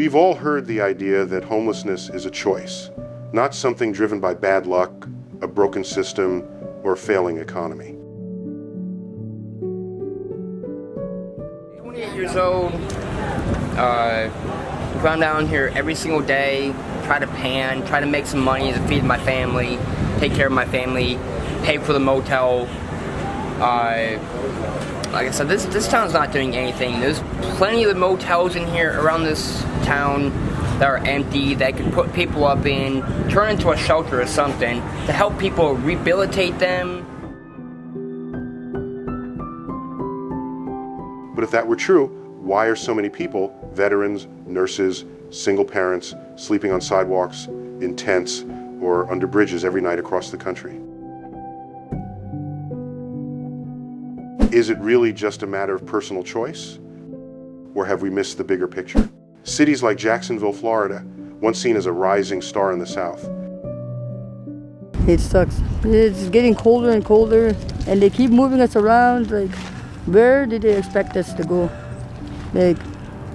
We've all heard the idea that homelessness is a choice, not something driven by bad luck, a broken system, or a failing economy. 28 years old, run down here every single day, try to make some money to feed my family, take care of my family, pay for the motel. Like I said, this town's not doing anything. There's plenty of motels in here around this town that are empty, that could put people up in, turn into a shelter or something, to help people rehabilitate them. But if that were true, why are so many people, veterans, nurses, single parents, sleeping on sidewalks, in tents, or under bridges every night across the country? Is it really just a matter of personal choice? Or have we missed the bigger picture? Cities like Jacksonville, Florida, once seen as a rising star in the South. It sucks. It's getting colder and colder, and they keep moving us around. Like, where did they expect us to go? Like,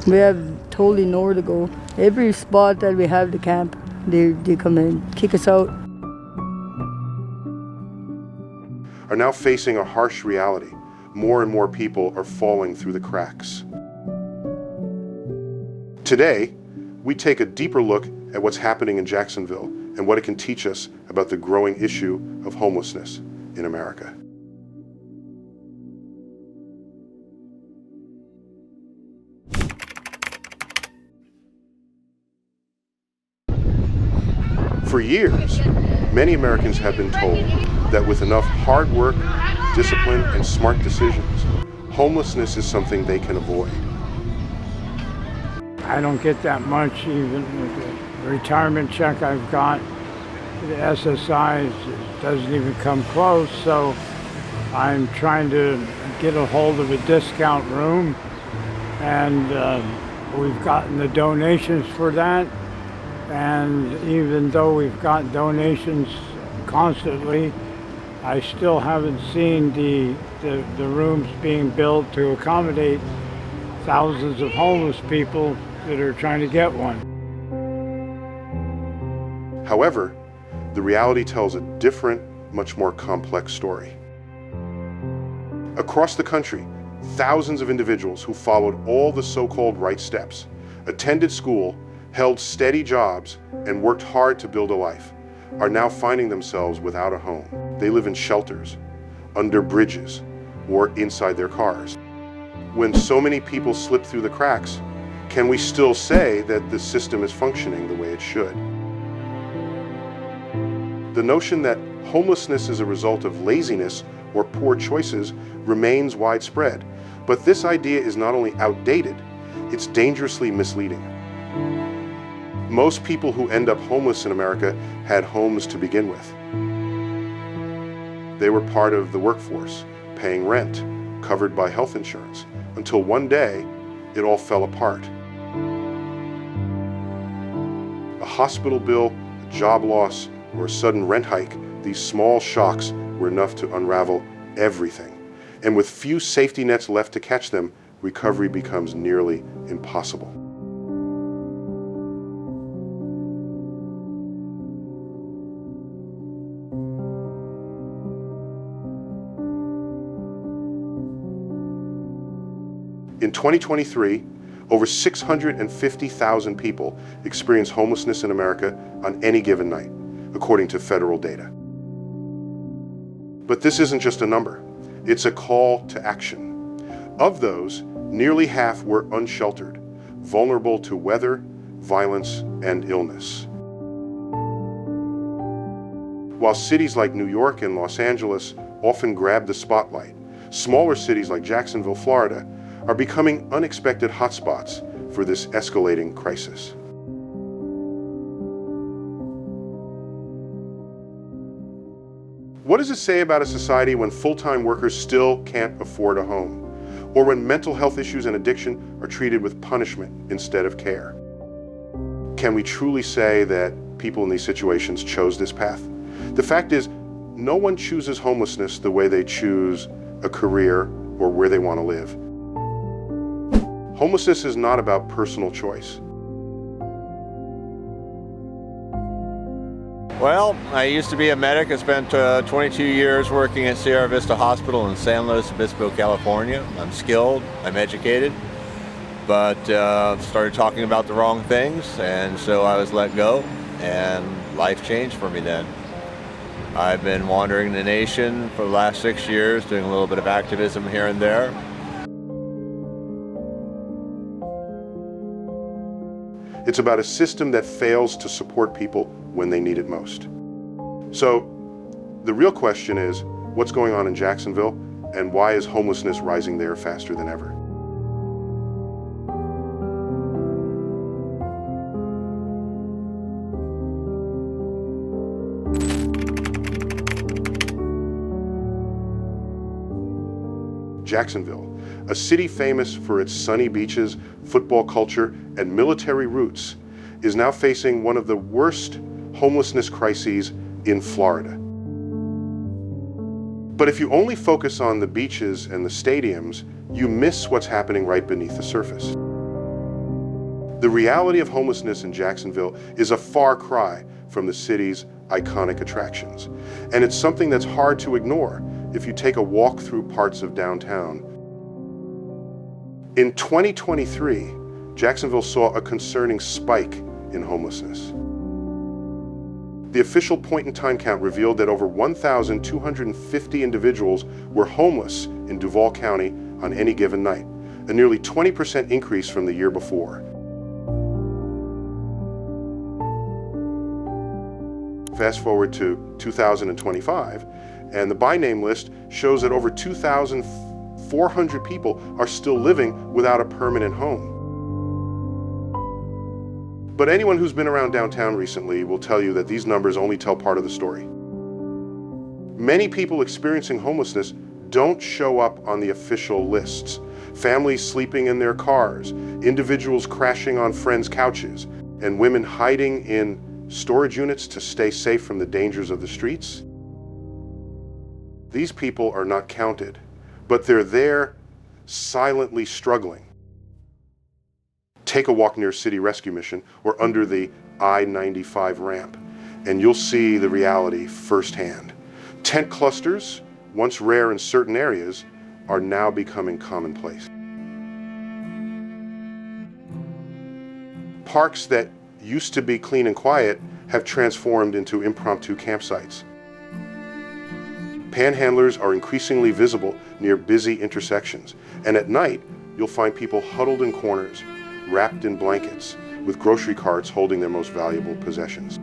we have totally nowhere to go. Every spot that we have to camp, they come and kick us out. Are now facing a harsh reality. More and more people are falling through the cracks. Today, we take a deeper look at what's happening in Jacksonville and what it can teach us about the growing issue of homelessness in America. For years, many Americans have been told that with enough hard work, discipline, and smart decisions, homelessness is something they can avoid. I don't get that much, even with the retirement check I've got. The SSI doesn't even come close, so I'm trying to get a hold of a discount room, and we've gotten the donations for that. And even though we've got donations constantly, I still haven't seen the rooms being built to accommodate thousands of homeless people that are trying to get one. However, the reality tells a different, much more complex story. Across the country, thousands of individuals who followed all the so-called right steps, attended school, held steady jobs, and worked hard to build a life, are now finding themselves without a home. They live in shelters, under bridges, or inside their cars. When so many people slip through the cracks, can we still say that the system is functioning the way it should? The notion that homelessness is a result of laziness or poor choices remains widespread, but this idea is not only outdated, it's dangerously misleading. Most people who end up homeless in America had homes to begin with. They were part of the workforce, paying rent, covered by health insurance, until one day, it all fell apart. A hospital bill, a job loss, or a sudden rent hike, these small shocks were enough to unravel everything. And with few safety nets left to catch them, recovery becomes nearly impossible. In 2023, over 650,000 people experience homelessness in America on any given night, according to federal data. But this isn't just a number, it's a call to action. Of those, nearly half were unsheltered, vulnerable to weather, violence, and illness. While cities like New York and Los Angeles often grab the spotlight, smaller cities like Jacksonville, Florida, are becoming unexpected hotspots for this escalating crisis. What does it say about a society when full-time workers still can't afford a home, or when mental health issues and addiction are treated with punishment instead of care? Can we truly say that people in these situations chose this path? The fact is, no one chooses homelessness the way they choose a career or where they want to live. Homelessness is not about personal choice. Well, I used to be a medic. I spent 22 years working at Sierra Vista Hospital in San Luis Obispo, California. I'm skilled, I'm educated, but started talking about the wrong things, and so I was let go, and life changed for me then. I've been wandering the nation for the last 6 years, doing a little bit of activism here and there. It's about a system that fails to support people when they need it most. So the real question is, what's going on in Jacksonville, and why is homelessness rising there faster than ever? Jacksonville, a city famous for its sunny beaches, football culture, and military roots, is now facing one of the worst homelessness crises in Florida. But if you only focus on the beaches and the stadiums, you miss what's happening right beneath the surface. The reality of homelessness in Jacksonville is a far cry from the city's iconic attractions, and it's something that's hard to ignore if you take a walk through parts of downtown. In 2023, Jacksonville saw a concerning spike in homelessness. The official point-in-time count revealed that over 1,250 individuals were homeless in Duval County on any given night, a nearly 20% increase from the year before. Fast forward to 2025, and the by name list shows that over 2,400 people are still living without a permanent home. But anyone who's been around downtown recently will tell you that these numbers only tell part of the story. Many people experiencing homelessness don't show up on the official lists. Families sleeping in their cars, individuals crashing on friends' couches, and women hiding in storage units to stay safe from the dangers of the streets. These people are not counted, but they're there silently struggling. Take a walk near City Rescue Mission or under the I-95 ramp, and you'll see the reality firsthand. Tent clusters, once rare in certain areas, are now becoming commonplace. Parks that used to be clean and quiet have transformed into impromptu campsites. Panhandlers are increasingly visible near busy intersections, and at night you'll find people huddled in corners, wrapped in blankets, with grocery carts holding their most valuable possessions.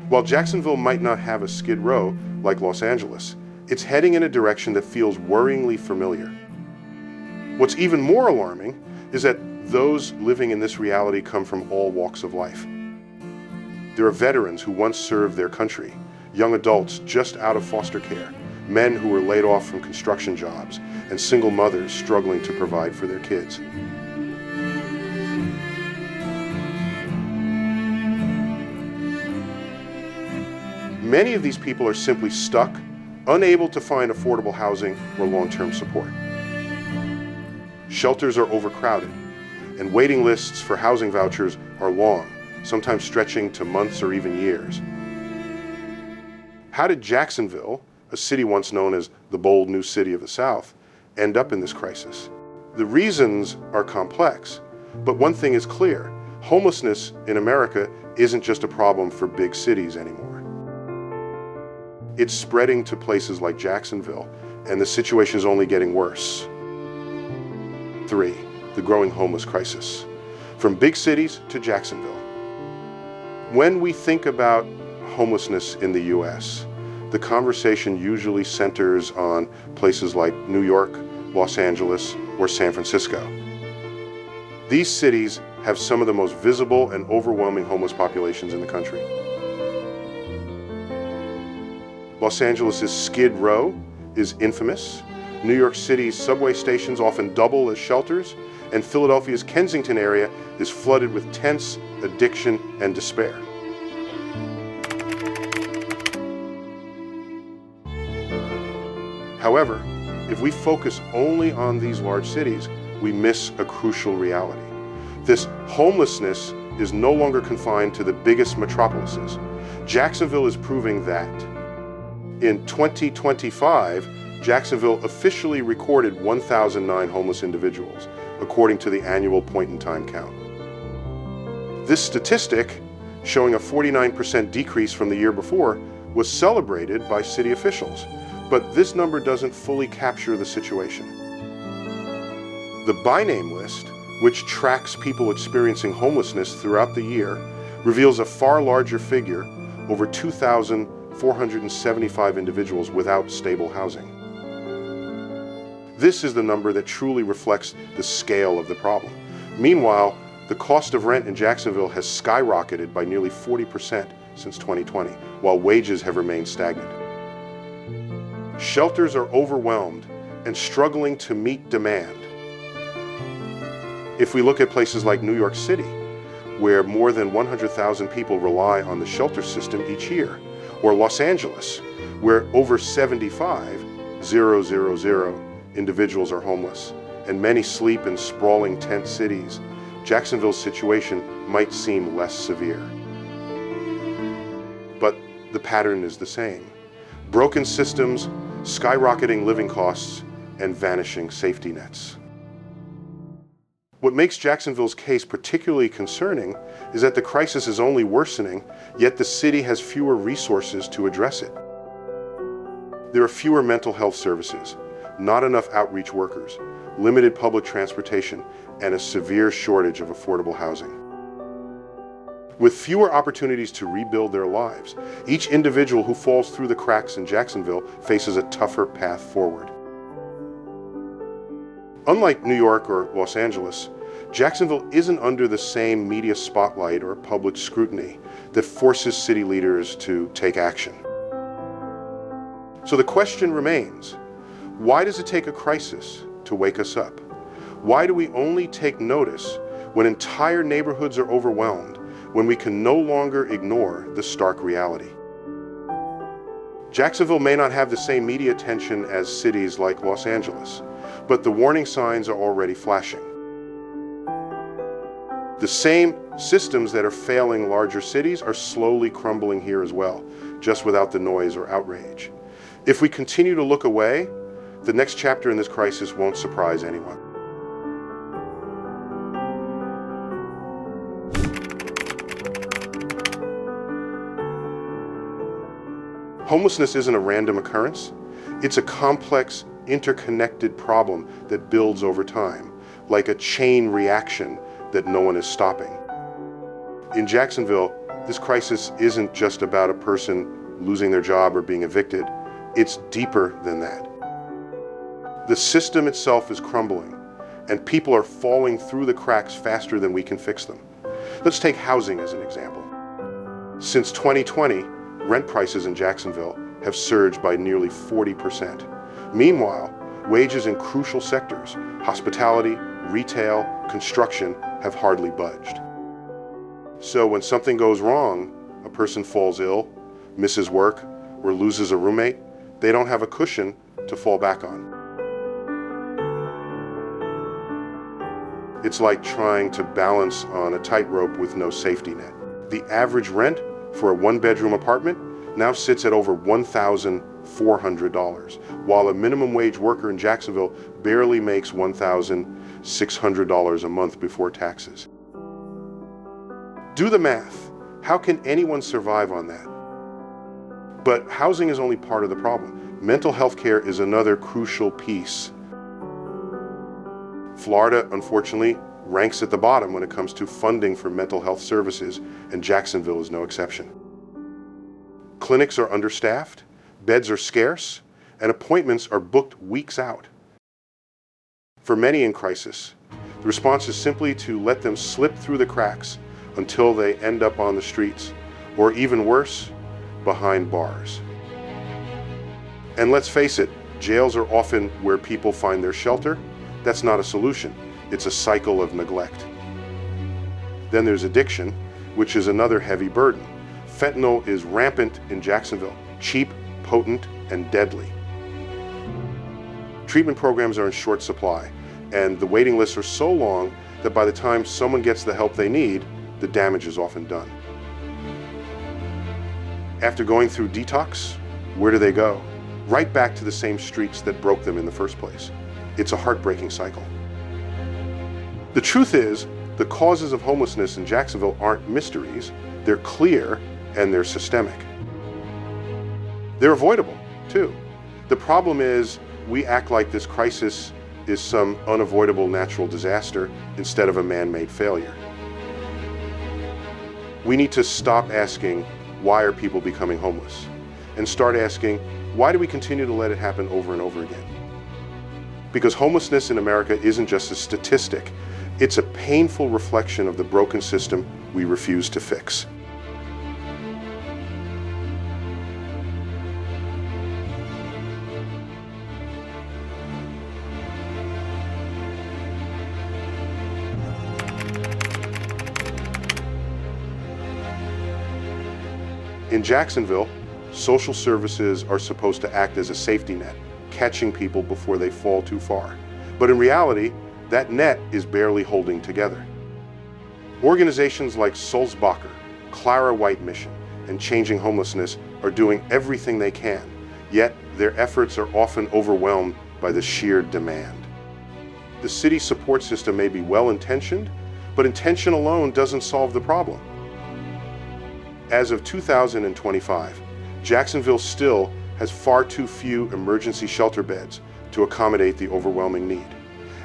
While Jacksonville might not have a Skid Row like Los Angeles, it's heading in a direction that feels worryingly familiar. What's even more alarming is that those living in this reality come from all walks of life. There are veterans who once served their country, young adults just out of foster care, men who were laid off from construction jobs, and single mothers struggling to provide for their kids. Many of these people are simply stuck, unable to find affordable housing or long-term support. Shelters are overcrowded, and waiting lists for housing vouchers are long, sometimes stretching to months or even years. How did Jacksonville, a city once known as the bold new city of the South, end up in this crisis? The reasons are complex, but one thing is clear: homelessness in America isn't just a problem for big cities anymore. It's spreading to places like Jacksonville, and the situation is only getting worse. 3, the growing homeless crisis. From big cities to Jacksonville. When we think about homelessness in the U.S., the conversation usually centers on places like New York, Los Angeles, or San Francisco. These cities have some of the most visible and overwhelming homeless populations in the country. Los Angeles' Skid Row is infamous. New York City's subway stations often double as shelters, and Philadelphia's Kensington area is flooded with tents, addiction, and despair. However, if we focus only on these large cities, we miss a crucial reality. This homelessness is no longer confined to the biggest metropolises. Jacksonville is proving that. In 2025, Jacksonville officially recorded 1,009 homeless individuals, according to the annual point-in-time count. This statistic, showing a 49% decrease from the year before, was celebrated by city officials, but this number doesn't fully capture the situation. The by name list, which tracks people experiencing homelessness throughout the year, reveals a far larger figure, over 2,475 individuals without stable housing. This is the number that truly reflects the scale of the problem. Meanwhile, the cost of rent in Jacksonville has skyrocketed by nearly 40% since 2020, while wages have remained stagnant. Shelters are overwhelmed and struggling to meet demand. If we look at places like New York City, where more than 100,000 people rely on the shelter system each year, or Los Angeles, where over 75,000 individuals are homeless, and many sleep in sprawling tent cities, Jacksonville's situation might seem less severe. But the pattern is the same. Broken systems, skyrocketing living costs, and vanishing safety nets. What makes Jacksonville's case particularly concerning is that the crisis is only worsening, yet the city has fewer resources to address it. There are fewer mental health services, not enough outreach workers, limited public transportation, and a severe shortage of affordable housing. With fewer opportunities to rebuild their lives, each individual who falls through the cracks in Jacksonville faces a tougher path forward. Unlike New York or Los Angeles, Jacksonville isn't under the same media spotlight or public scrutiny that forces city leaders to take action. So the question remains, why does it take a crisis to wake us up? Why do we only take notice when entire neighborhoods are overwhelmed, when we can no longer ignore the stark reality? Jacksonville may not have the same media attention as cities like Los Angeles, but the warning signs are already flashing. The same systems that are failing larger cities are slowly crumbling here as well, just without the noise or outrage. If we continue to look away, the next chapter in this crisis won't surprise anyone. Homelessness isn't a random occurrence. It's a complex, interconnected problem that builds over time, like a chain reaction that no one is stopping. In Jacksonville, this crisis isn't just about a person losing their job or being evicted. It's deeper than that. The system itself is crumbling, and people are falling through the cracks faster than we can fix them. Let's take housing as an example. Since 2020, rent prices in Jacksonville have surged by nearly 40%. Meanwhile, wages in crucial sectors, hospitality, retail, construction, have hardly budged. So when something goes wrong, a person falls ill, misses work, or loses a roommate, they don't have a cushion to fall back on. It's like trying to balance on a tightrope with no safety net. The average rent for a one-bedroom apartment now sits at over $1,400, while a minimum wage worker in Jacksonville barely makes $1,600 a month before taxes. Do the math. How can anyone survive on that? But housing is only part of the problem. Mental health care is another crucial piece. Florida, unfortunately, ranks at the bottom when it comes to funding for mental health services, and Jacksonville is no exception. Clinics are understaffed, beds are scarce, and appointments are booked weeks out. For many in crisis, the response is simply to let them slip through the cracks until they end up on the streets, or even worse, behind bars. And let's face it, jails are often where people find their shelter. That's not a solution. It's a cycle of neglect. Then there's addiction, which is another heavy burden. Fentanyl is rampant in Jacksonville, cheap, potent, and deadly. Treatment programs are in short supply, and the waiting lists are so long that by the time someone gets the help they need, the damage is often done. After going through detox, where do they go? Right back to the same streets that broke them in the first place. It's a heartbreaking cycle. The truth is, the causes of homelessness in Jacksonville aren't mysteries. They're clear and they're systemic. They're avoidable, too. The problem is we act like this crisis is some unavoidable natural disaster instead of a man-made failure. We need to stop asking, why are people becoming homeless? And start asking, why do we continue to let it happen over and over again? Because homelessness in America isn't just a statistic, it's a painful reflection of the broken system we refuse to fix. In Jacksonville, social services are supposed to act as a safety net, catching people before they fall too far. But in reality, that net is barely holding together. Organizations like Sulzbacher, Clara White Mission, and Changing Homelessness are doing everything they can, yet their efforts are often overwhelmed by the sheer demand. The city support system may be well-intentioned, but intention alone doesn't solve the problem. As of 2025, Jacksonville still has far too few emergency shelter beds to accommodate the overwhelming need.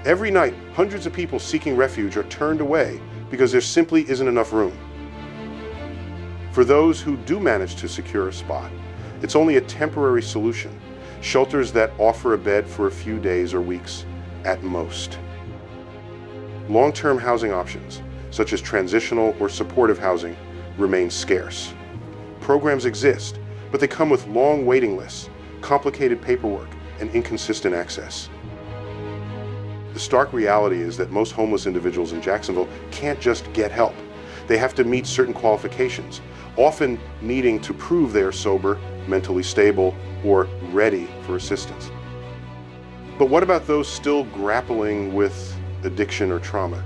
Every night, hundreds of people seeking refuge are turned away because there simply isn't enough room. For those who do manage to secure a spot, it's only a temporary solution, shelters that offer a bed for a few days or weeks at most. Long-term housing options, such as transitional or supportive housing, remain scarce. Programs exist, but they come with long waiting lists, complicated paperwork, and inconsistent access. The stark reality is that most homeless individuals in Jacksonville can't just get help. They have to meet certain qualifications, often needing to prove they are sober, mentally stable, or ready for assistance. But what about those still grappling with addiction or trauma?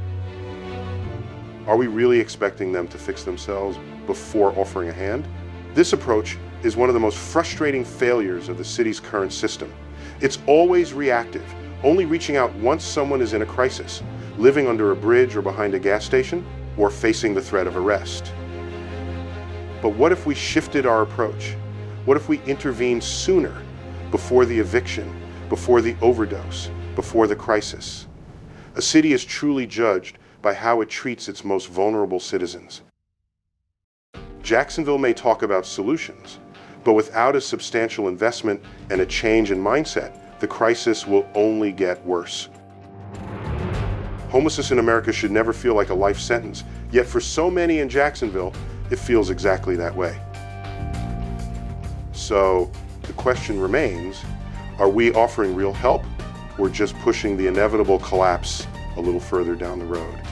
Are we really expecting them to fix themselves before offering a hand? This approach is one of the most frustrating failures of the city's current system. It's always reactive, only reaching out once someone is in a crisis, living under a bridge or behind a gas station, or facing the threat of arrest. But what if we shifted our approach? What if we intervened sooner, before the eviction, before the overdose, before the crisis? A city is truly judged by how it treats its most vulnerable citizens. Jacksonville may talk about solutions, but without a substantial investment and a change in mindset, the crisis will only get worse. Homelessness in America should never feel like a life sentence, yet for so many in Jacksonville, it feels exactly that way. So the question remains, are we offering real help or just pushing the inevitable collapse a little further down the road?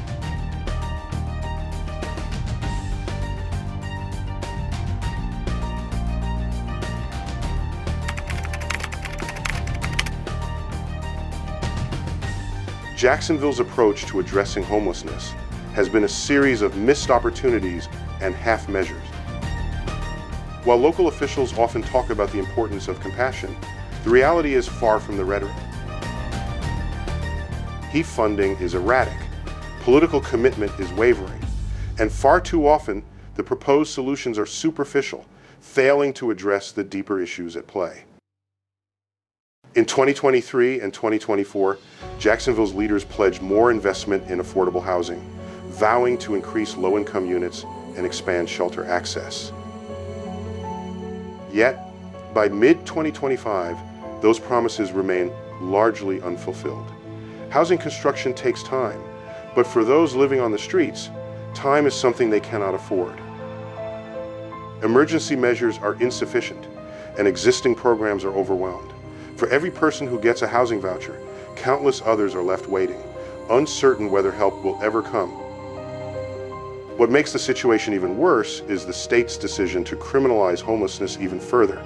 Jacksonville's approach to addressing homelessness has been a series of missed opportunities and half measures. While local officials often talk about the importance of compassion, the reality is far from the rhetoric. HEAF funding is erratic, political commitment is wavering, and far too often the proposed solutions are superficial, failing to address the deeper issues at play. In 2023 and 2024, Jacksonville's leaders pledged more investment in affordable housing, vowing to increase low-income units and expand shelter access. Yet, by mid-2025, those promises remain largely unfulfilled. Housing construction takes time, but for those living on the streets, time is something they cannot afford. Emergency measures are insufficient, and existing programs are overwhelmed. For every person who gets a housing voucher, countless others are left waiting, uncertain whether help will ever come. What makes the situation even worse is the state's decision to criminalize homelessness even further.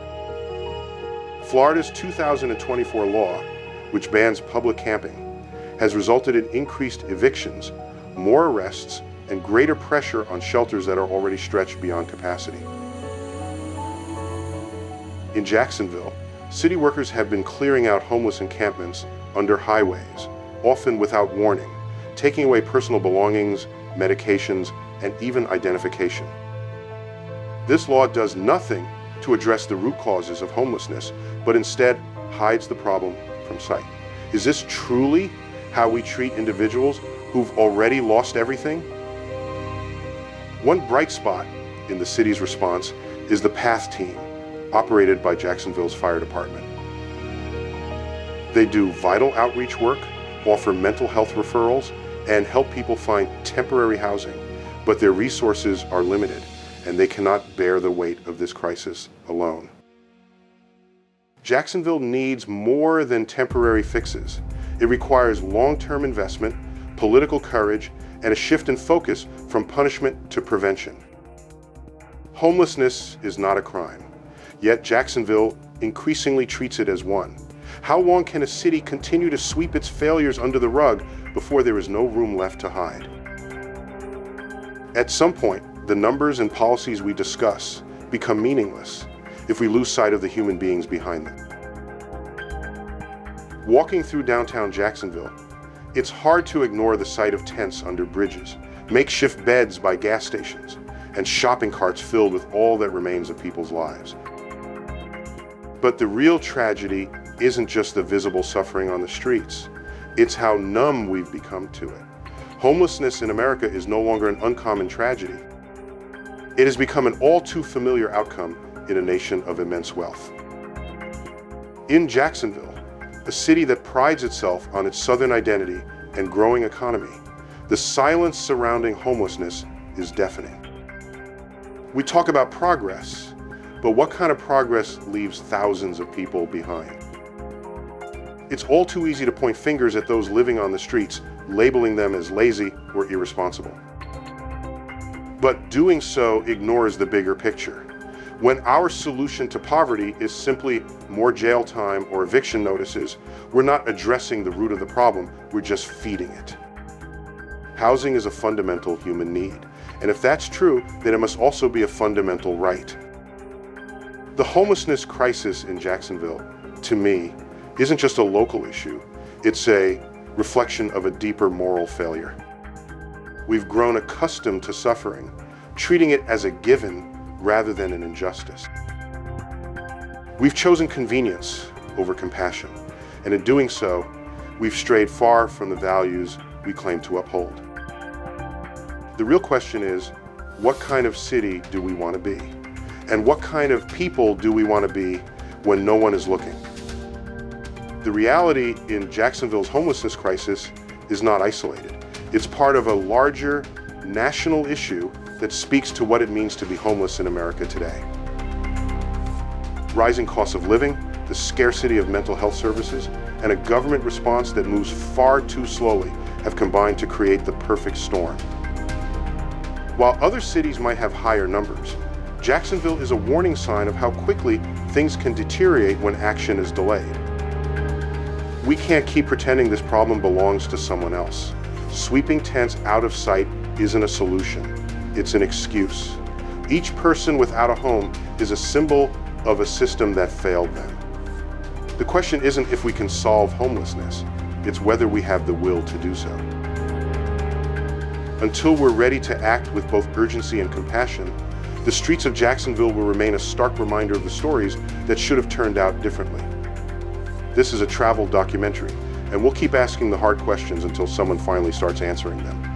Florida's 2024 law, which bans public camping, has resulted in increased evictions, more arrests, and greater pressure on shelters that are already stretched beyond capacity. In Jacksonville, city workers have been clearing out homeless encampments under highways, often without warning, taking away personal belongings, medications, and even identification. This law does nothing to address the root causes of homelessness, but instead hides the problem from sight. Is this truly how we treat individuals who've already lost everything? One bright spot in the city's response is the PATH team, operated by Jacksonville's fire department. They do vital outreach work, offer mental health referrals, and help people find temporary housing, but their resources are limited, and they cannot bear the weight of this crisis alone. Jacksonville needs more than temporary fixes. It requires long-term investment, political courage, and a shift in focus from punishment to prevention. Homelessness is not a crime, yet Jacksonville increasingly treats it as one. How long can a city continue to sweep its failures under the rug before there is no room left to hide? At some point, the numbers and policies we discuss become meaningless if we lose sight of the human beings behind them. Walking through downtown Jacksonville, it's hard to ignore the sight of tents under bridges, makeshift beds by gas stations, and shopping carts filled with all that remains of people's lives. But the real tragedy isn't just the visible suffering on the streets. It's how numb we've become to it. Homelessness in America is no longer an uncommon tragedy. It has become an all too familiar outcome in a nation of immense wealth. In Jacksonville, a city that prides itself on its southern identity and growing economy, the silence surrounding homelessness is deafening. We talk about progress, but what kind of progress leaves thousands of people behind? It's all too easy to point fingers at those living on the streets, labeling them as lazy or irresponsible. But doing so ignores the bigger picture. When our solution to poverty is simply more jail time or eviction notices, we're not addressing the root of the problem, we're just feeding it. Housing is a fundamental human need, and if that's true, then it must also be a fundamental right. The homelessness crisis in Jacksonville, to me, isn't just a local issue, it's a reflection of a deeper moral failure. We've grown accustomed to suffering, treating it as a given rather than an injustice. We've chosen convenience over compassion, and in doing so, we've strayed far from the values we claim to uphold. The real question is, what kind of city do we want to be? And what kind of people do we want to be when no one is looking? The reality in Jacksonville's homelessness crisis is not isolated. It's part of a larger national issue that speaks to what it means to be homeless in America today. Rising costs of living, the scarcity of mental health services, and a government response that moves far too slowly have combined to create the perfect storm. While other cities might have higher numbers, Jacksonville is a warning sign of how quickly things can deteriorate when action is delayed. We can't keep pretending this problem belongs to someone else. Sweeping tents out of sight isn't a solution, it's an excuse. Each person without a home is a symbol of a system that failed them. The question isn't if we can solve homelessness, it's whether we have the will to do so. Until we're ready to act with both urgency and compassion, the streets of Jacksonville will remain a stark reminder of the stories that should have turned out differently. This is a travel documentary, and we'll keep asking the hard questions until someone finally starts answering them.